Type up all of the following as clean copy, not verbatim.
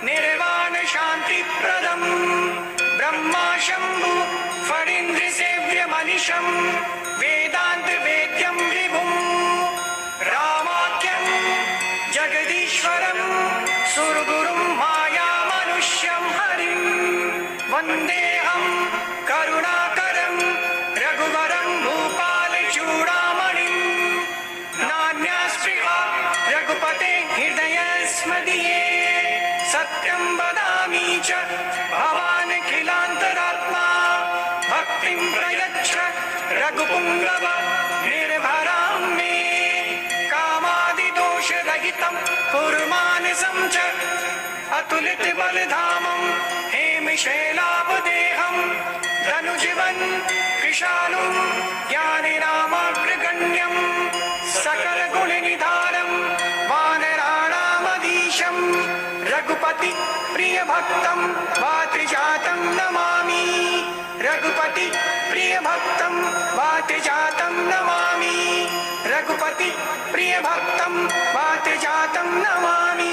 निर्वाण शांति प्रदम ब्रह्मा शंभु फणीन्द्र सेव्य मनीषम वेदांत वेद्यम विभुम रामाख्यम जगदीश्वरम सुरगुरुम माया मनुष्यम हरिम वंदेहम करुणाकरम रघुवरम भूपाल चूड़ामणिम नान्यास्पृहा रघुपते हृदय स्मदीये सत्यं वदामि च भवान् खिलान्तरात्मा भक्तिं प्रयच्छ रघुपुङ्गव निर्भरां मे कामादिदोषरहितं कुर्मानसं च अतुलितबलधामं हेमशैलापदेहं धनुजीवन् कृशालुं ज्ञानिनामाग्रगण्यं सकलगुणनिधानं वानराणामधीशं रघुपति प्रिय भक्तं वातजातं नमामि रघुपति प्रिय भक्तं वातजातं नमामि रघुपति प्रिय भक्तं वातजातं नमामि।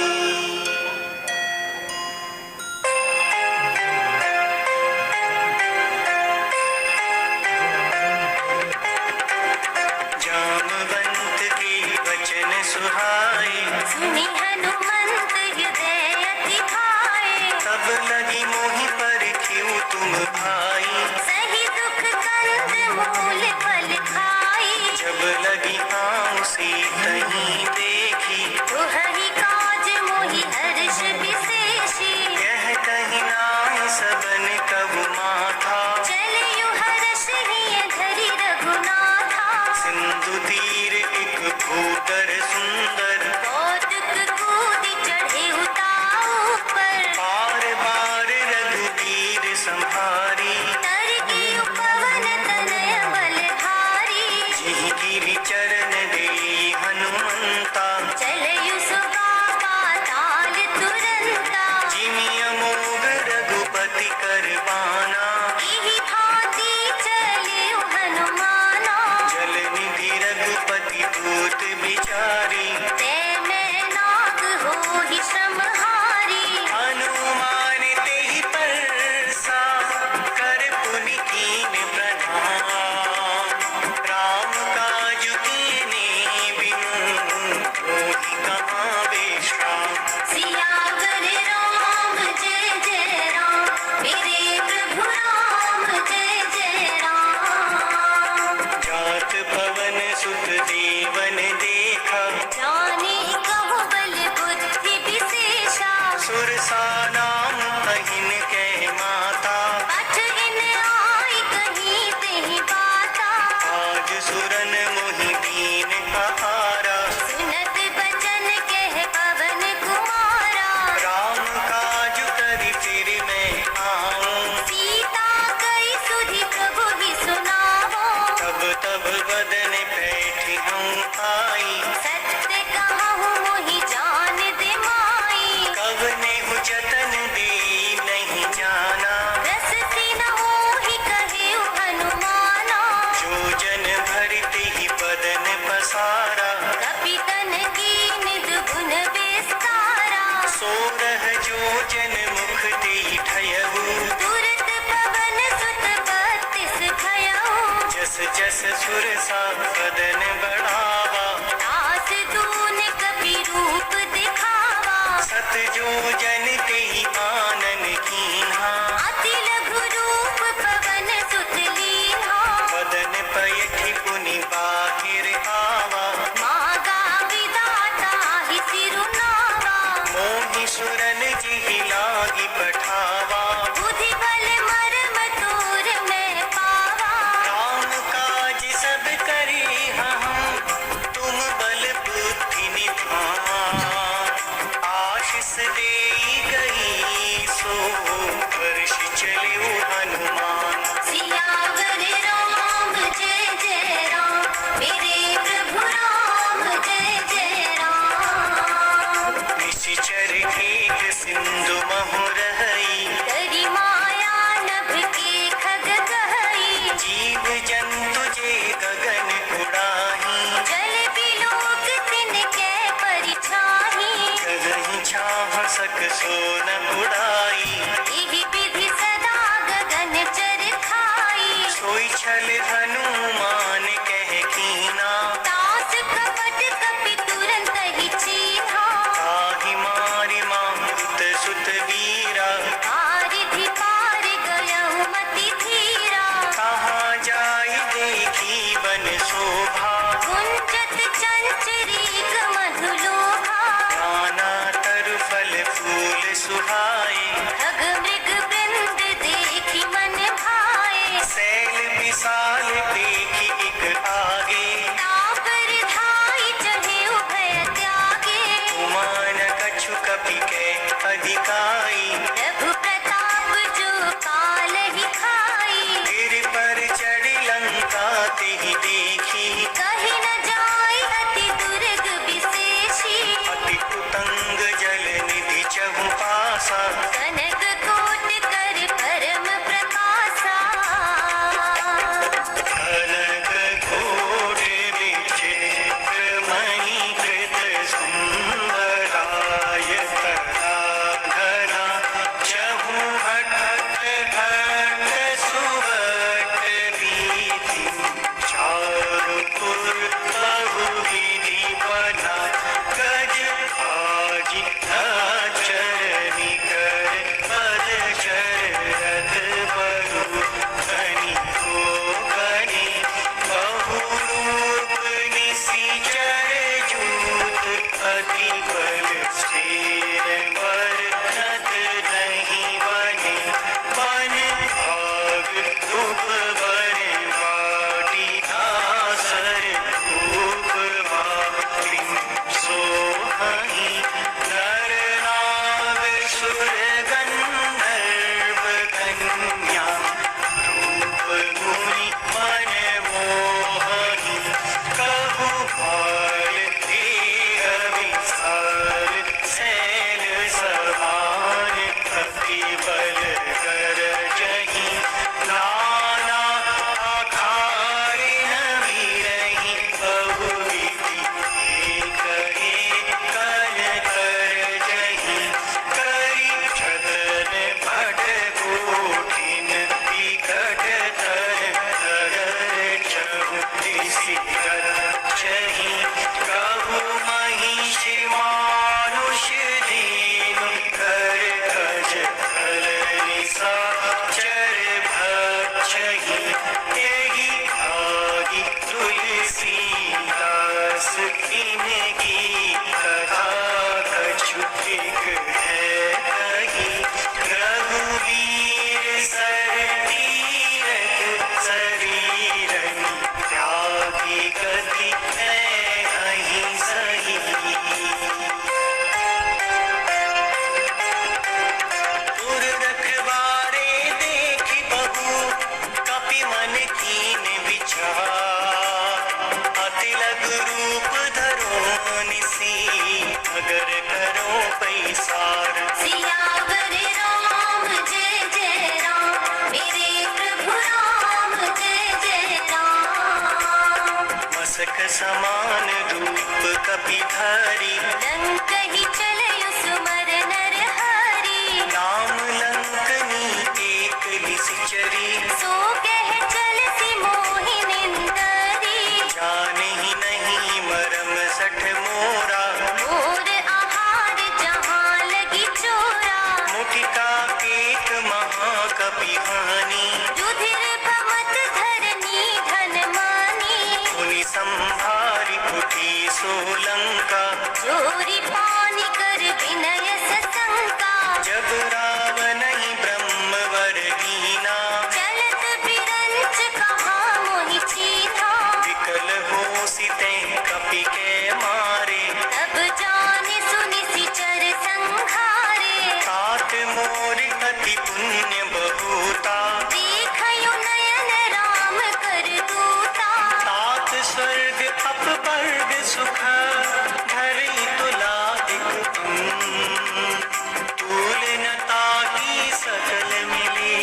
जामवंत के वचन सुहाए सुनी हनुमंत हृदय अति भाए तब लगी मोहि पर क्यों तुम भाई सही दुख कंद मूल फल खाई जब लगी आँव से तहीं देखी तुहरी काज मोहि हर्ष विशेषी यह कहीं नाय सबन कबु माथा चलियो हर्ष हिय धरि रघुनाथा सिंधु तीर एक भूकर सुंदर कौतुक कूदि चढ़े उताऊ पर बार बार रघुवीर संहारी तर की उपवन तनय बलधारी जिहि गिरि चरण देई हनुमंता चलयु सुगा पाताल तुरंता जिमि अमोघ रघुपति कर बाना इहि भांति चलियो हनुमाना जल निधि रघुपति दूत बिचारी ते मैं नाग होहि श्रमहारी हनुमान तेहि परसा कर पुनि कीन प्रणाम राम काज कीने बिनु मोहि कहाँ विश्राम। सियावर राम जय जय राम मेरे प्रभु राम जय जय राम जात पवन सुत देवन देखा जाने कहो बल बुद्धि विशेषा सुरसा नाम अहिन के माता पठ इन आई कहीं तेहि बाता आज सुरन मोहि दीन कहारा सुनत बचन कह पवन कुमारा राम काज करि फिर मैं आऊं सीता कई सुधि प्रभु ही सुनावो तब तब बदन बैठी हूँ आई सत्य कहूँ मोहि जान दे माई कवने हु जतन दे नहीं जाना रस सिन मोहि कहे हनुमाना जो जन भरते ही बदन पसारा कपितन की निध गुण विस्तारा सोरह जो जन मुख ते ठयऊ तुरत पवन सुत बत्तीस भयऊ जस जस सुरसा बदन बढ़ावा दास दून कपि रूप दिखावा सत जो जन ते आनन कीन्हा अति लघु रूप पवन सुत लीन्हा बदन पयठि पुनि बाहिर आवा मागा विदाता ही सिरुनावा मोहि सुरन जिहि लागी पठावा बुद्धि बल मर्म तोर मैं पावा राम काज सब करी हम तुम बल बुद्धि निधान आशीष देई गई छल हनुमान कह कीना, तास कपट कपि तुरंत ही चीन्हा। ताहि मारि मारुत सुत वीरा, पारिधि पार गयहु मति धीरा। कहाँ जाई देखी वन शोभा, गुंजत चंचरीक मधुलोभा। नाना तरु फल फूल सुहाए, खग मृग वृंद देखि मन भाए। सैल विशाल देखी एक आगे, तापर धाई चढ़े उभय त्यागे। उमान कछु कपि के अधिकाई, प्रभु प्रताप जो काल ही खाई। गिर पर चढ़ी लंका तेहि देखी, कहि न जाय अति दुर्ग विशेषी। अति उतंग जल निधि चहु पासा, कनक कोट कर परम प्रकाशा। कनक कोट विचित्र मणि कृत सुंदराय तराधरा, चहु हट हट सुवट रीति, चारु पुर बहुविधि बना, गज आजि चरनी कर पद शरद बरु, धनी को गणी बहुरूप निशिचर जूत, अति बल शेर बरनत नहीं बने, बन भाग रूप बर बाटी आसर रूप बाटी, सोहहि नर नाग सुर गंधर्व कन्या, रूप गुनि मन मोहहि, कहु भाल देह विशाल, सैल समान कपि बल कर जहि, नाना आखारिन वीरहि, बहुविधि एक एक कर जहि, करि छतन भट कोठिन, विकट तर नगर चहु दिसि रक्षहि, कहु महिष मानुष दीनु, कर गज फल निशाचर भक्षहि, एहि भागी तुलसीदास इनकी कथा कछु एक है कही, रघुवीर सर तीरथ शरीरनि, त्यागी गति है कहीं सही। पुर रखवारे देखी बहू, कपि मन कीन विचार, अति लघु रूप धरो निसी, अगर करो पैसार। सियावर राम जय जय राम, मेरे प्रभु राम जय जय राम। मसक समान रूप कपि धरी, लंक ही चलयु सुमर नर हरि। नाम लंकनी एक निशिचरी, सो कह चल सी मोहि निंदरी। जानहि नहीं मरम सठ मोरा, मोर आहार जहाँ लगी चोरा। मुठिका केत महाकपि हानि, रुधिर भमत धरनी धन मानी। मुनि संभारी उठी सोलंका, चोरी पानी कर विनय सशंका। जब रावण ही ब्रह्मवर दीना, चलत बिरंच कहाँ मोहि चीन्हा। विकल हो सिते कपि के मारे, तब जाने सुनि सिचर संघारे। तात मोर अति पुण्य बहुता, देखयु नयन राम कर दूता। तात स्वर्ग अपवर्ग सुख, धरि तुला एक तूल न ताकी सकल मिली,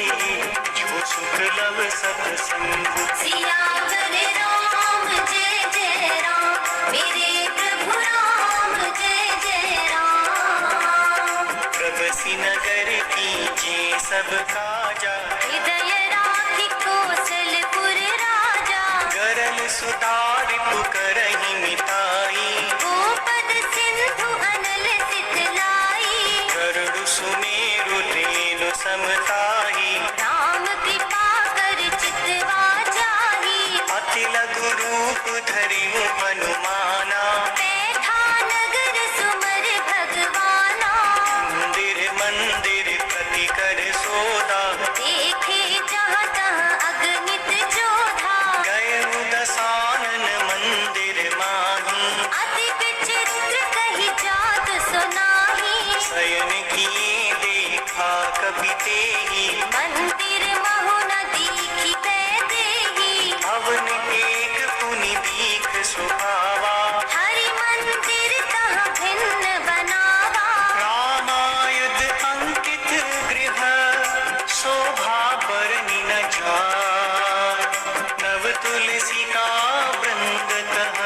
जो सुख लव सत्संग। सियावर राम जय जय राम, मेरे प्रभु राम जय जय राम। प्रभसी नगर कीजे सब काजा, हृदय राखि कौशलपुर सुतारिप करहि मिताई, गोपद सिंधु अनल सितलाई, गरुड़ सुमेरु रेणु समताई, राम कृपा कर चितवा जाहि, अति लघु रूप धरि हनुमाना, बैठा नगर सुमर भगवाना, मंदिर मंदिर प्रति कर सोदा, देखे जहाँ तहाँ अगणित जोधा, गए दसानन मंदिर माही, अति विचित्र कही जात सुनाही, शयन किए देखा कभी तेहि, मंदिर महु न दीखी देही, अवन एक पुनि दीख सुहावा, हरि मंदिर तहाँ भिन्न बनावा, रामायुध अंकित गृह शोभा बरनि न जाय, नव तुलसी का वृंद तह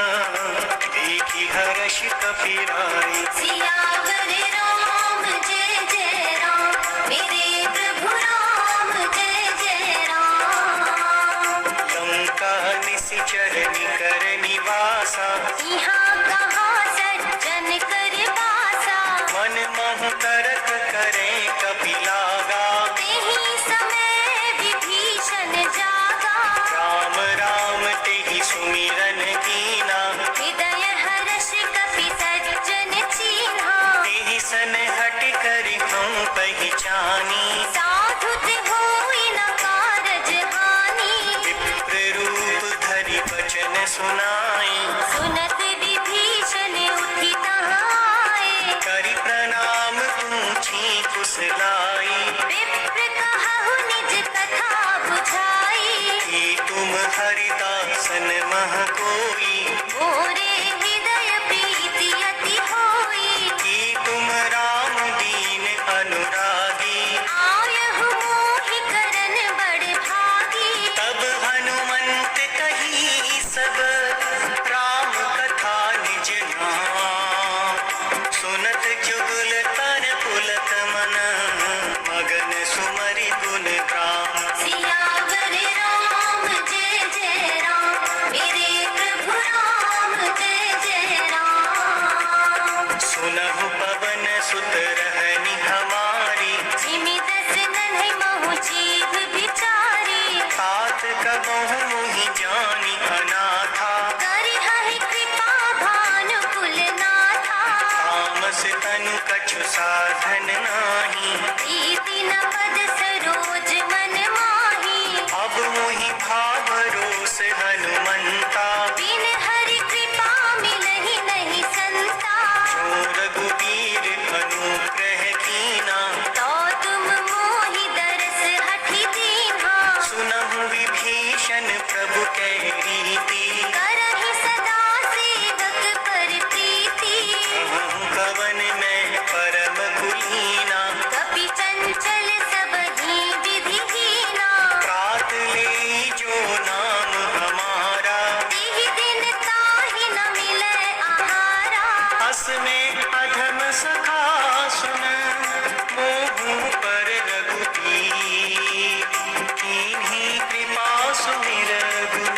देखी हर्ष कपिराई, सियावर राम जय जय राम, मेरे प्रभु राम जय जय राम, लंका निशिचर निकर निवासा, यहाँ कहाँ सज्जन कर बासा, मन मोह तरक करे कपिलागा, तेहि समय विभीषण जागा, राम राम तेहि सुमिरन कीना, हृदय हर्ष कपि सज्जन चीन्हा, तेहि सन हट कर हम पहचानी, साधु होई न कारज हानि, विप्र रूप धरि वचन सुनाई, सुनत विभीषण उठि तहाए, करि प्रणाम पूछी कुशलाई, विप्र कहु निज कथा बुझाई, कि तुम हरिदासन मह कोई, मोरे हृदय प्रीति अति होई, कि तुम राम दीन अनुरागी, आयहु मोहि करन बड़ भागी, तब हनुमंत कही सब राम कथा निज नाम, सुनत जुगल तन पुलक मन, मगन सुमरि गुण ग्राम, सियावर राम जय जय राम, मेरे प्रभु राम जय जय राम, सुनहु पवन सुत रहनि हमारी, जिमि दस नन्हि महु जीव बिचारी, तात कबहु मुहि जानि अनाथा, करिहहि कृपा भानु कुलनाथा, तामस तनु कछु साधन नाही, प्रीति न पद सरोज मन माही, अब मुहि भावरोस हनुमंता, बिन हरि कृपा मिलहि नहीं संता, जो रघुवीर अनुग्रह कीना, तो तुम मोहि दरस हठि दीन्हा, सुनहु विभीषण प्रभु कह रीति, करहि सदा सेवक पर प्रीति, कहूँ कवन में परम कुलीना, कपि चंचल सबहि विधिहीना, प्रात ले जो नाम हमारा, तेहि दिन ताहि न मिलै आहारा, अस में अधम सखा सुन, मोहु पर रघुपीर, कीन्ही कृपा सुमिर गुण,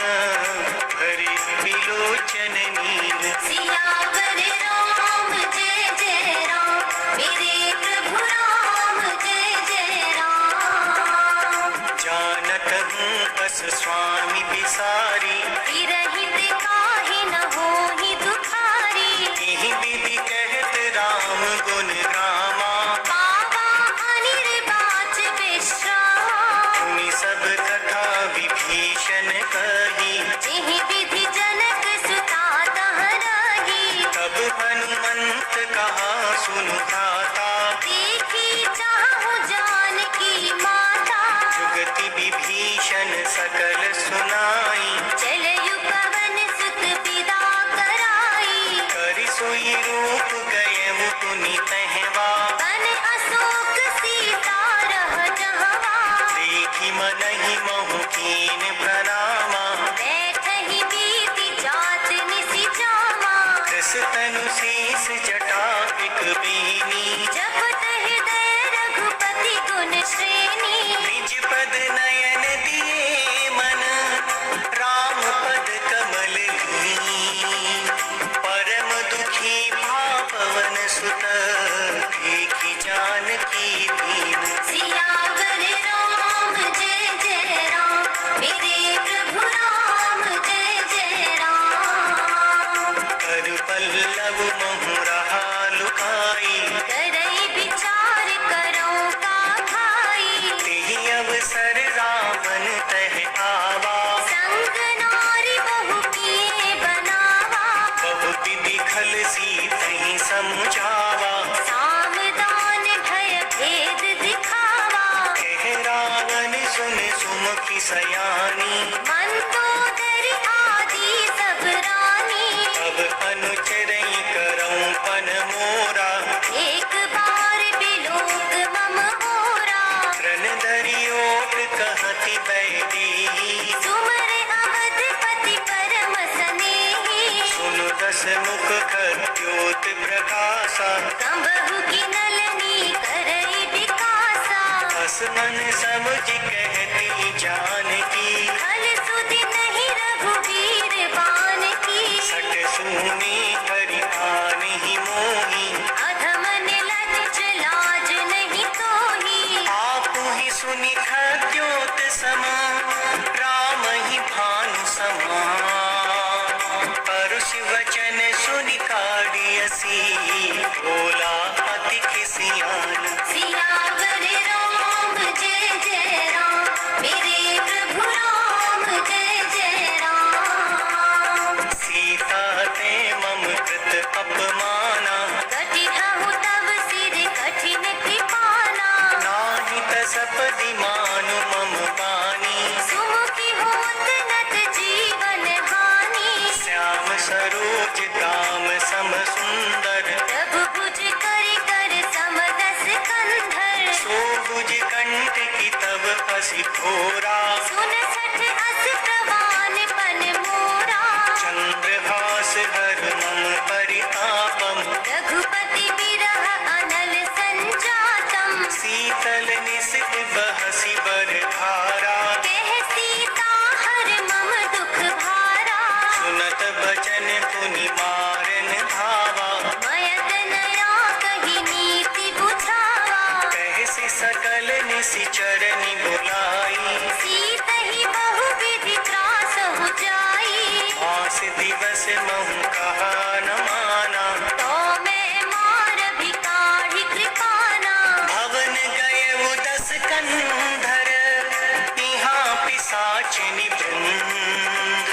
हरि विलोचन नील, सियावर राम जय जय राम, मेरे प्रभु राम जय जय राम, जानत हूँ बस स्वामी पिसारी, विरहित काहि न होहि दुखारी, यही विधि कहत राम गुण रामा, पावा अनिर्वाच विश्रामा, सुनि सब कथा विभीषण कही, जेहि विधि जनक सुता तह रही, तब हनुमंत कहा सुनु भ्राता, देखी चाहु जानकी माता, जुगति विभीषण सकल सुनाई, चलयु पवन सुत विदा कराई, करि सोई रूप गए पुनि तहवा, बन अशोक सीता रह जहवा, देखी मनहि महु कीन प्रणामा, बैठहि बीति जात निसि जामा, कृस तनु शीस जटा एक बीनी, जपत हृदय रघुपति गुण श्रेणी, निज पद नयन दिए मन, मन समझ कहती जानकी, खल सुधि नहीं रघुवीर बान की। सट सूनी हरि आन ही मोही, अधम निलज्ज लाज नहीं तोही। आप ही सुनि खद्योत समान, राम ही भानु समान। परुष वचन सुनि काढ़ियसी, बोला अति खिसियान। सियावर राम जय जय राम, मेरे प्रभु राम जय जय राम। सीता ते मम कृत अपमाना, कटिहउ तव सिर कठिन कृपाना। नाहि तसपदि मानु मम बानी। सुमुखी होत नत जीवन हानि। श्याम सरोज दाम सम सुंदर, प्रभु भुज कर समदस कंधर। सो भुज कंठ की तब असी घोरा। सुन सठ अस प्रवान पन मोरा। चंद्रहास हर मम परितापम, रघुपति बिरह अनल संजातम। शीतल निसित बहसी बर धारा। कह सीता हर मम दुख भारा। सुनत बचन पुनि मारन धावा, मयत नया कही नीति बुझावा। कहसी सकल निसिचरनि बुलाई। सीतहि बहु विधि त्रास हो जाई। मास दिवस महु कहा न माना, तो मैं मार भी काढ़ी कृपाना। भवन गए उदस कंधर, यहाँ पिशाचिनी वृंद।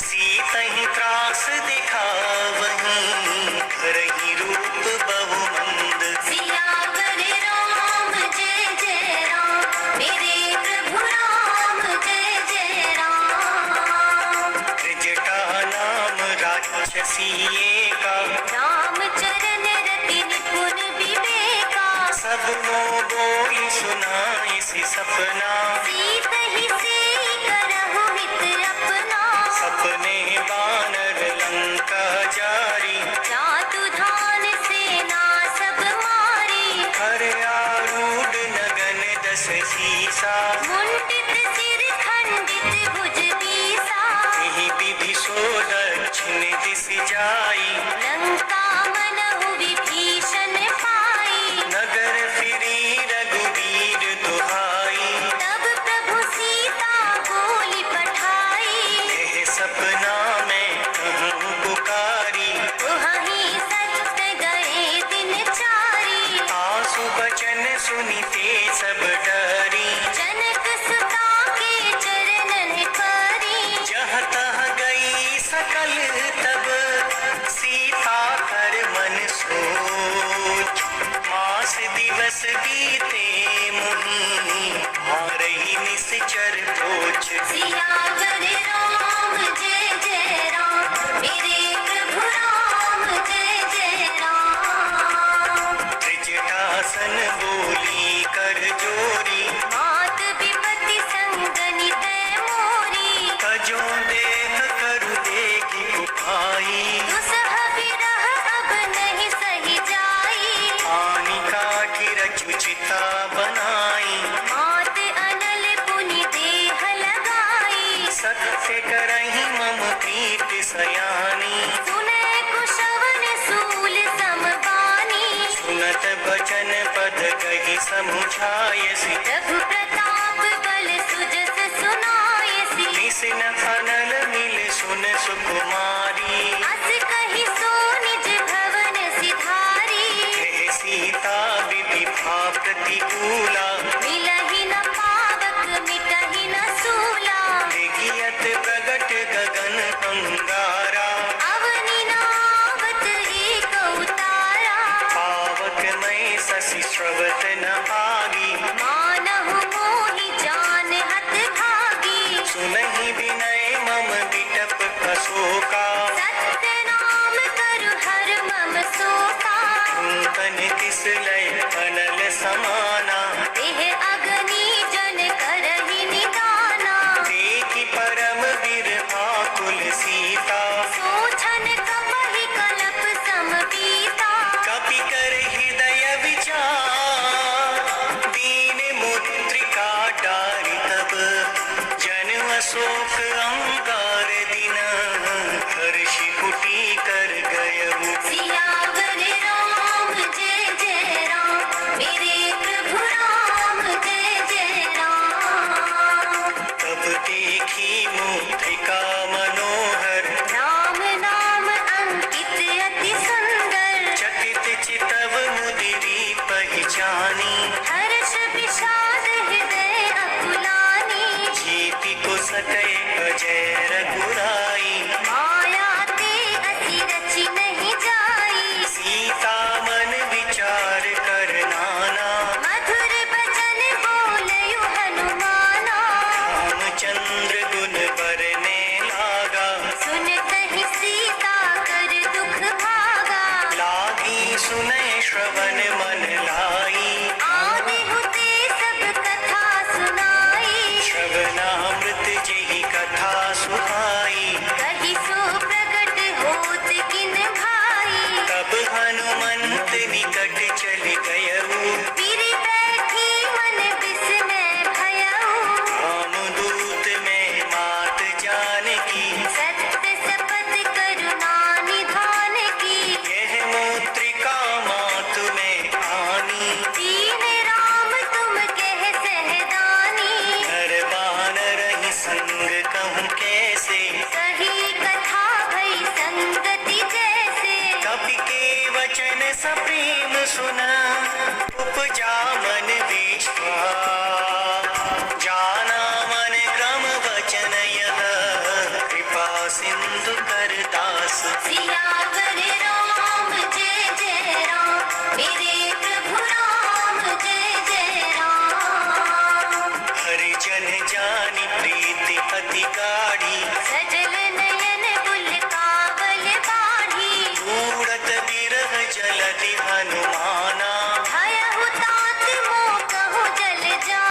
सीतहि त्रास दिखावहीं, करही रूप बहु मंद। सियावर राम जय जय राम, मेरे प्रभु राम जय जय राम। त्रिजटा नाम राक्षसी एका, राम चरण रति निपुण विवेका। सब मोह बोली सुनाई सी सपना। सीतहि सेई करहु हित अपना। सपने बानर लंका जारी, जातु धान सेना सब मारी। हर आरूढ़ नगन दस सीसा। मुंडित सिर खंडित भुज बीसा। यही विधि सो दक्षिण दिस जाई, लंका मनहु विभीषण पाई। नगर फिरी रघुवीर दुहाई। तब प्रभु सीता बोली पठाई। यह सपना में कहूँ पुकारी, तुहहि सत्य गए दिन चारी। आसु बचन सुनिते सब डरी। जनक सुता के चरणन परी। जहाँ तहाँ गई सकल तब, सीता कर मन सोच। मास दिवस बीते मुहि, हारही निश्चर भोज। सियावर राम जय जय राम, मेरे प्रभु राम जय जय राम। त्रिजटासन बोली कर जोरी, मात विपति संगनि तै मोरी। तजो देह करु देगी उपाई। दुसह विरह अब नहीं सही जाई। आनी काठी रचु चिता बनाई, मात अनल पुनि देह लगाई। सत्य करही मम प्रीत सयानी। सुनै कुशवन सूल समबानी। सुनत बचन पद कही समुझायसी, रघु प्रताप बल सुजस सुनायसी। निसिन अनल मिल सुन सुकुमारी। अस कहि सो निज भवन सिधारी। हे सीता विधि भा प्रतिकूला, मिलहि न पावक मिटहि न सूला। गियत प्रगट गगन अंगारा। अवनि नावत एक उतारा। पावक मई शशि श्रवत न आगी, मानहु मोहि जान हत भागी। सुनहि विनय मम बिटप अशोका। सत्य नाम करु हर मम शोका। तन किस लय अनल समाना, देह अग्नि जन करहि निदाना। देखि परम बिरहा कुल सीता। सोछन कपहि कलप समबीता। कपि कर हृदय विचार, दीन मुद्रिक सुन उपजा मन विश्वास, जाना मन क्रम वचन यह कृपा सिंधु